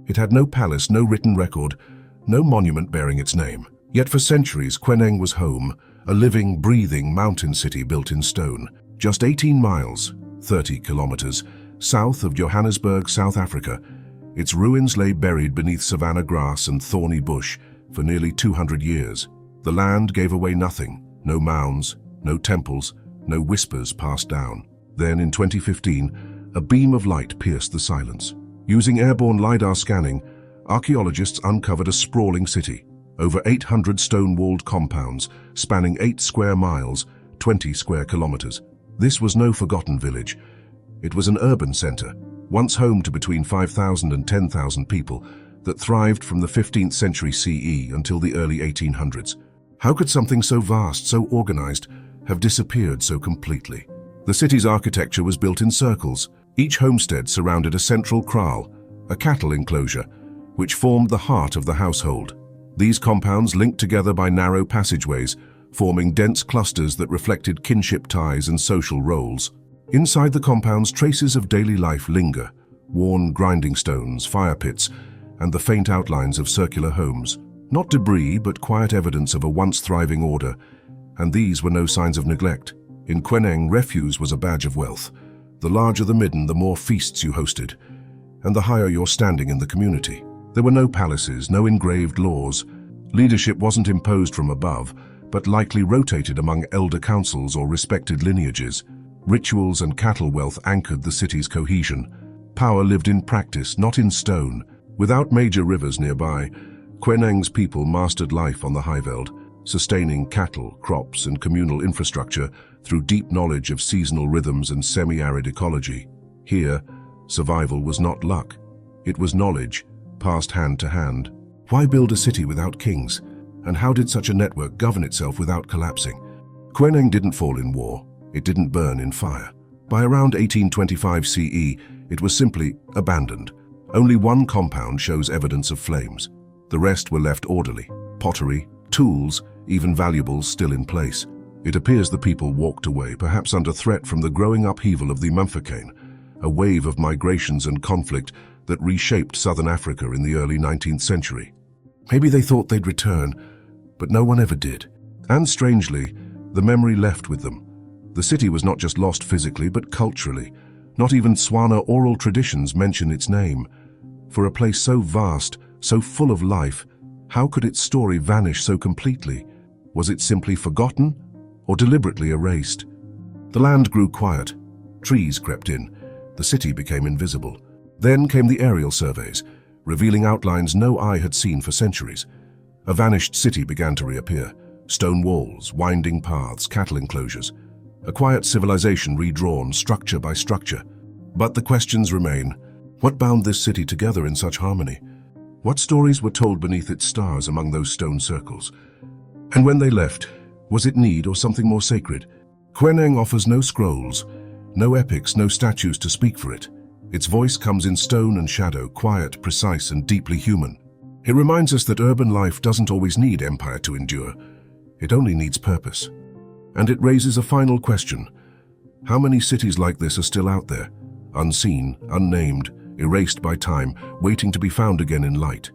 It had no palace, no written record, no monument bearing its name. Yet for centuries, Kweneng was home, a living, breathing mountain city built in stone. Just 18 miles, 30 kilometers, south of Johannesburg, South Africa, its ruins lay buried beneath savanna grass and thorny bush for nearly 200 years. The land gave away nothing, no mounds, no temples, no whispers passed down. Then in 2015, a beam of light pierced the silence. Using airborne LiDAR scanning, archaeologists uncovered a sprawling city. Over 800 stone-walled compounds, spanning 8 square miles, 20 square kilometers. This was no forgotten village. It was an urban center, once home to between 5,000 and 10,000 people, that thrived from the 15th century CE until the early 1800s. How could something so vast, so organized, have disappeared so completely? The city's architecture was built in circles. Each homestead surrounded a central kraal, a cattle enclosure, which formed the heart of the household. These compounds linked together by narrow passageways, forming dense clusters that reflected kinship ties and social roles. Inside the compounds, traces of daily life linger, worn grinding stones, fire pits, and the faint outlines of circular homes. Not debris, but quiet evidence of a once thriving order, and these were no signs of neglect. In Kweneng, refuse was a badge of wealth. The larger the midden, the more feasts you hosted, and the higher your standing in the community. There were no palaces, no engraved laws. Leadership wasn't imposed from above, but likely rotated among elder councils or respected lineages. Rituals and cattle wealth anchored the city's cohesion. Power lived in practice, not in stone. Without major rivers nearby, Kweneng's people mastered life on the Highveld, sustaining cattle, crops, and communal infrastructure through deep knowledge of seasonal rhythms and semi-arid ecology. Here, survival was not luck. It was knowledge, passed hand to hand. Why build a city without kings? And how did such a network govern itself without collapsing? Kweneng didn't fall in war. It didn't burn in fire. By around 1825 CE, it was simply abandoned. Only one compound shows evidence of flames. The rest were left orderly. Pottery, tools, even valuables still in place. It appears the people walked away, perhaps under threat from the growing upheaval of the Mumfokane, a wave of migrations and conflict that reshaped southern Africa in the early 19th century. Maybe they thought they'd return, but no one ever did. And strangely, the memory left with them. The city was not just lost physically, but culturally. Not even Tswana oral traditions mention its name. For a place so vast, so full of life, how could its story vanish so completely? Was it simply forgotten, or deliberately erased? The land grew quiet. Trees crept in. The city became invisible. Then came the aerial surveys, revealing outlines no eye had seen for centuries. A vanished city began to reappear. Stone walls, winding paths, cattle enclosures. A quiet civilization redrawn, structure by structure. But the questions remain. What bound this city together in such harmony? What stories were told beneath its stars among those stone circles? And when they left, was it need or something more sacred? Kweneng offers no scrolls, no epics, no statues to speak for it. Its voice comes in stone and shadow, quiet, precise, and deeply human. It reminds us that urban life doesn't always need empire to endure. It only needs purpose. And it raises a final question. How many cities like this are still out there, unseen, unnamed, erased by time, waiting to be found again in light?